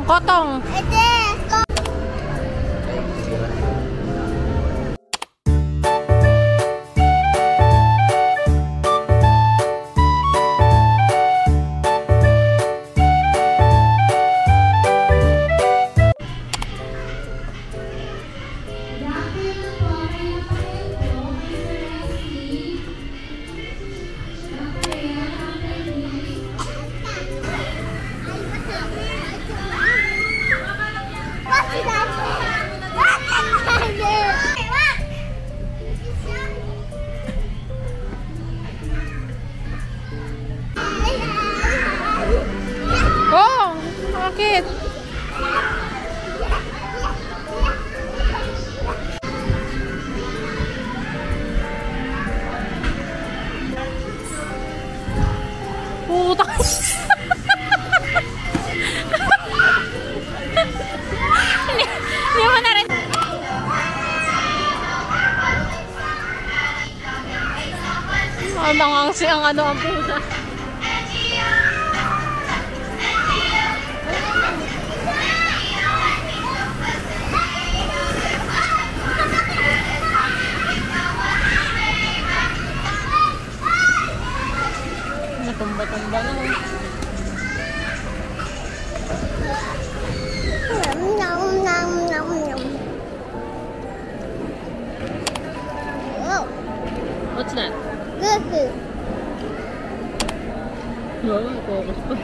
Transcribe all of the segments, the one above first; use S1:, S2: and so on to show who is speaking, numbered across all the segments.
S1: Kotong. Oh, bakit? Puta. Hindi mo na rin. Ang siyang ang puta. Natumba-tumba na. What's that? Oh, focus pa.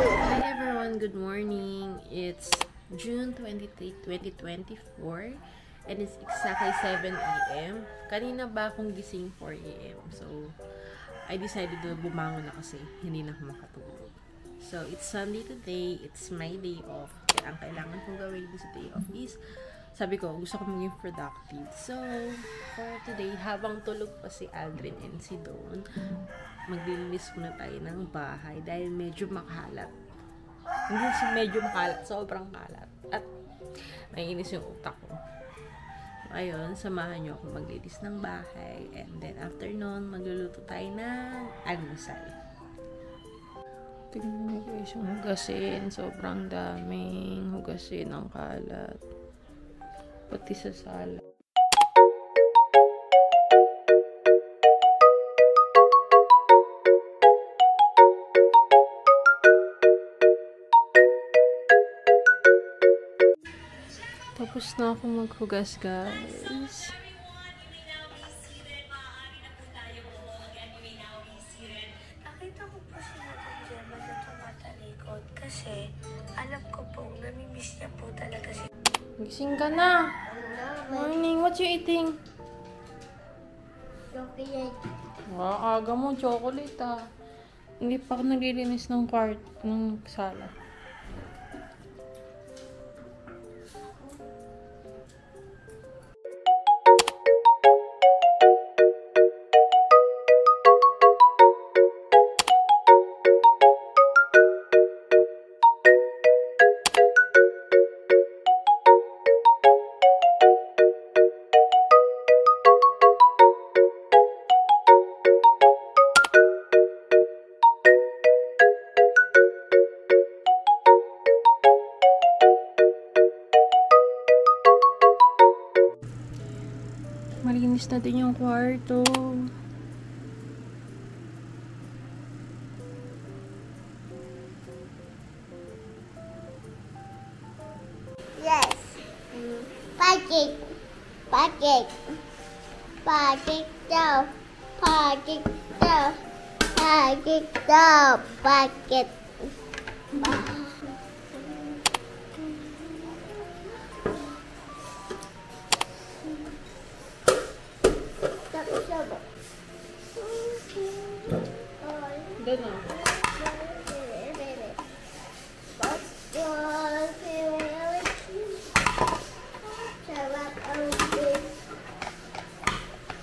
S1: Hi everyone, good morning. It's June 23, 2024 and it's exactly 7 a.m. Kanina ba akong gising 4 a.m. So, I decided to bumangon na kasi hindi na ako makatulog. So, it's Sunday today. It's my day off. Kaya ang kailangan kong gawin sa day off is, sabi ko, gusto ko maging productive. So, for today, habang tulog pa si Aldrin and si Dawn, maglilinis muna tayo ng bahay dahil medyo makalat. Hindi medyo makalat, sobrang kalat. At naiinis yung utak ko. Ayun, samahan nyo ako maglinis ng bahay. And then after nun, magluluto tayo ng almusal. Tingnan nyo guys yung hugasin. Sobrang daming hugasin ng kalat. Pati sa sala. Tapos na ako maghugas, guys.
S2: Nakita ko po si Madam Gemma na tumatalikod kasi alam ko po, namimiss niya po talaga si...
S1: Gising ka na. Morning, what you eating?
S2: Chocolate.
S1: Aga mo, chocolate ah. Hindi pa ako naglilinis ng ng sala. Malinis na din yung kwarto.
S2: Yes. Pancake. Pancake. Pancake dough. Pancake dough. Pancake dough. Pancake.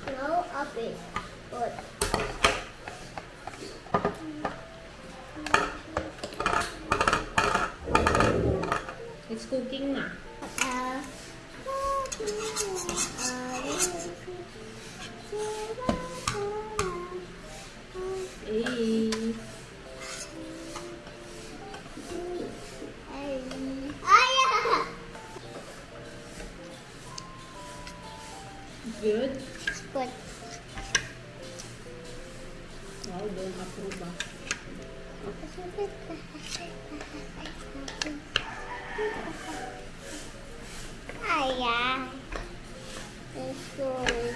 S3: No, up it. Good.
S1: It's cooking na. Hey. Good?
S3: Good.
S1: Wow, don't approve ah.
S3: Ayan. It's good.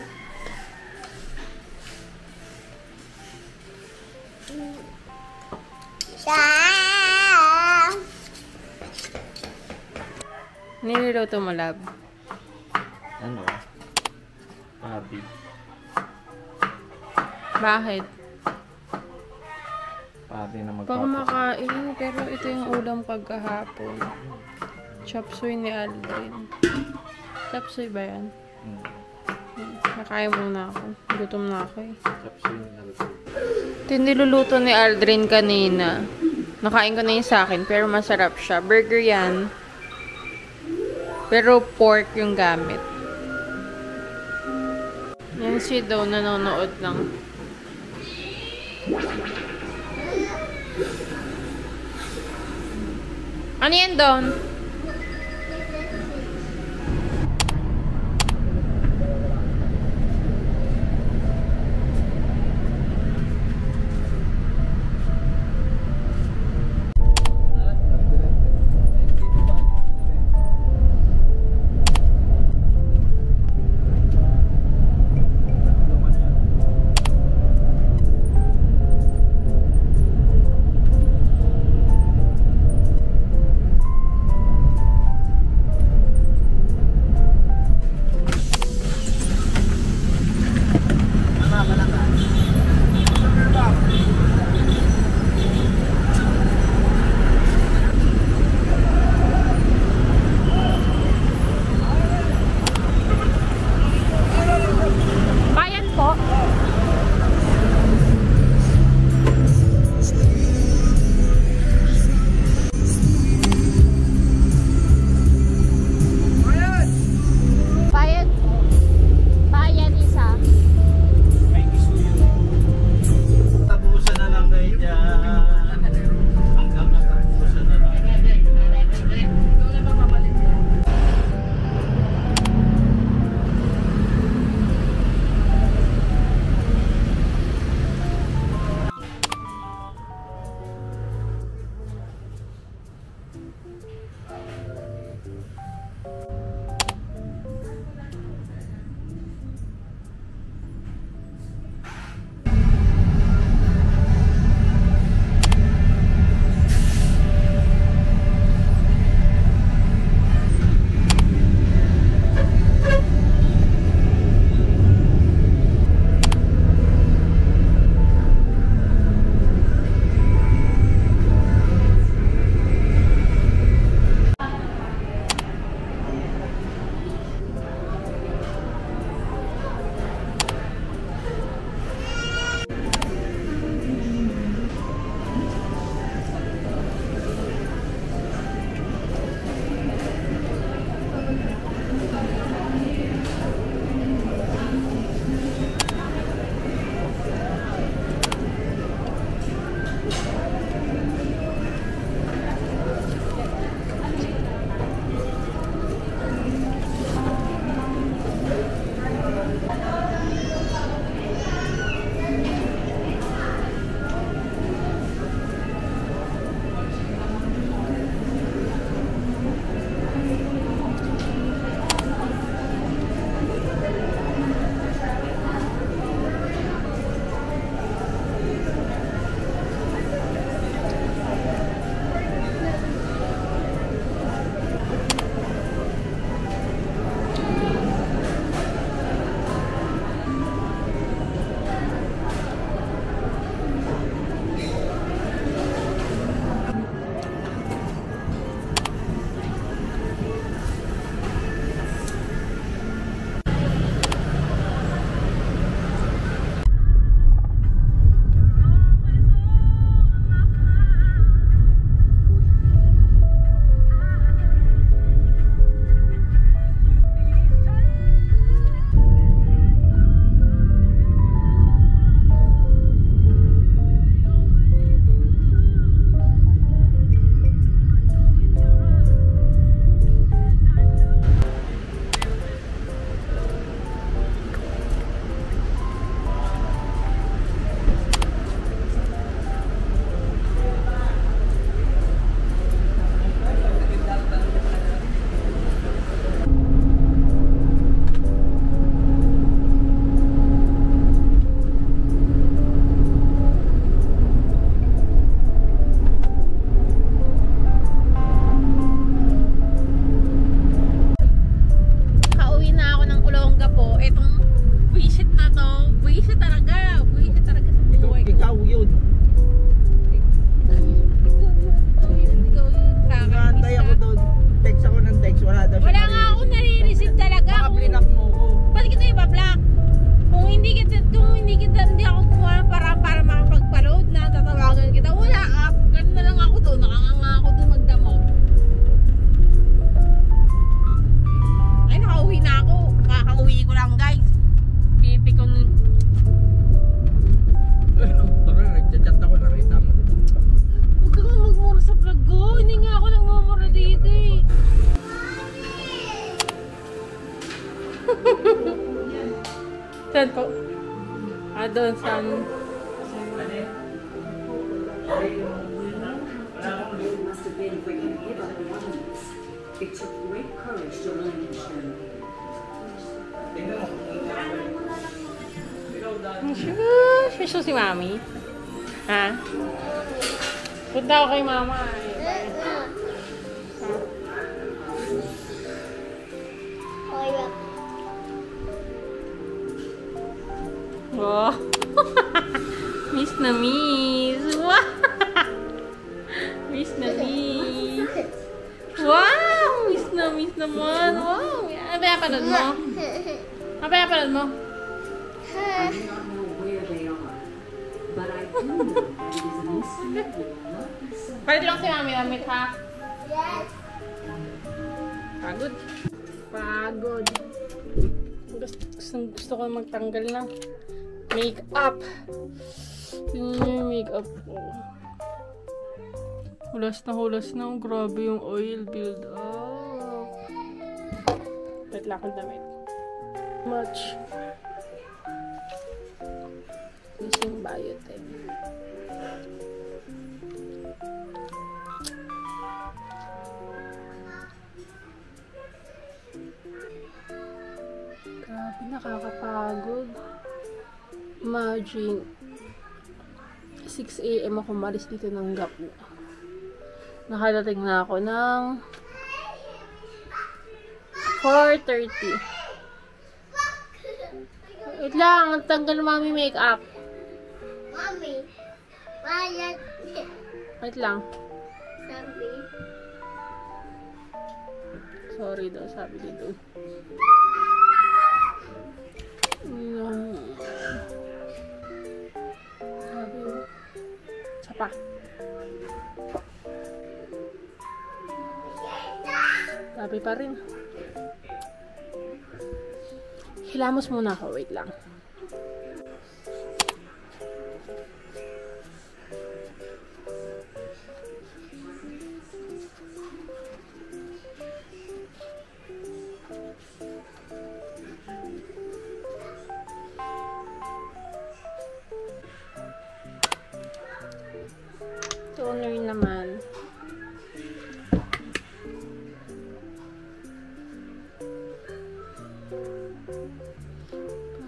S1: Niluluto mo, lab?
S4: Ano? Pabi.
S1: Bakit?
S4: Pabi na
S1: Baka
S4: magpapakain.
S1: makain, pero ito yung ulam kagahapon. Chop suey ni Aldrin. Chop suey ba yan? Nakain muna ako. Gutom na ako eh.
S4: Kapsul na luto.
S1: Ito yung niluluto ni Aldrin kanina. Nakain ko na yun sa akin, pero masarap siya. Burger yan. Pero pork yung gamit. Yan si daw nanonood lang. Ano yan, Don? Saan po? Doon sa...
S5: Must have been for you to give up one of these. It took great courage to relinquish them.
S1: Special si Mami? Ha? Punta ako kay Mama. Wow. Miss na miss. Wow. Miss na miss. Wow! Miss na miss naman. Wow! Ano ba yapanood mo? Ano ba yapanood mo?
S5: I do not know where they are, but I do know that it is a mystery that will not be solved.
S1: Palit lang si Mami. Amit ha?
S3: Yes.
S1: Pagod. Pagod. Gusto ko magtanggal ng make-up. Tingnan niyo yung make-up ko. Hulas na. Grabe yung oil build up. Wait lang akong damit. Much. Using Biotin. Grabe, nakakapagod. Imagine, 6 AM ako malis dito ng Gapu. Nakadating na ako ng 4:30. Wait lang, tanggal na Mami makeup.
S3: Mommy. Why
S1: Wait lang.
S3: Sabi.
S1: Sorry daw, sabi dito. Sabi. Sapa. Sabi pa rin. Hilamos muna ako. Wait lang. Toner naman.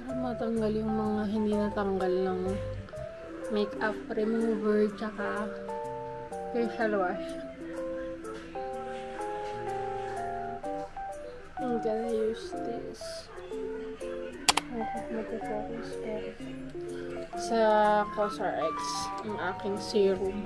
S1: Para matanggal yung mga hindi natanggal ng makeup remover tsaka facial wash. I'm gonna use this. Mag-focus ko sa CosRX ang aking serum.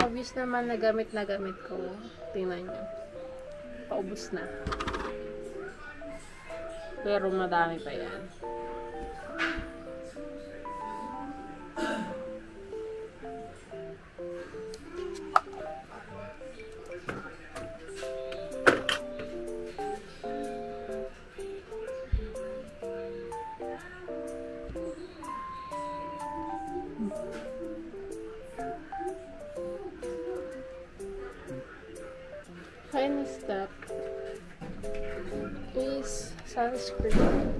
S1: Obvious naman na gamit ko. Tingnan nyo. Paubos na. Pero madami pa yan. Final step is sunscreen.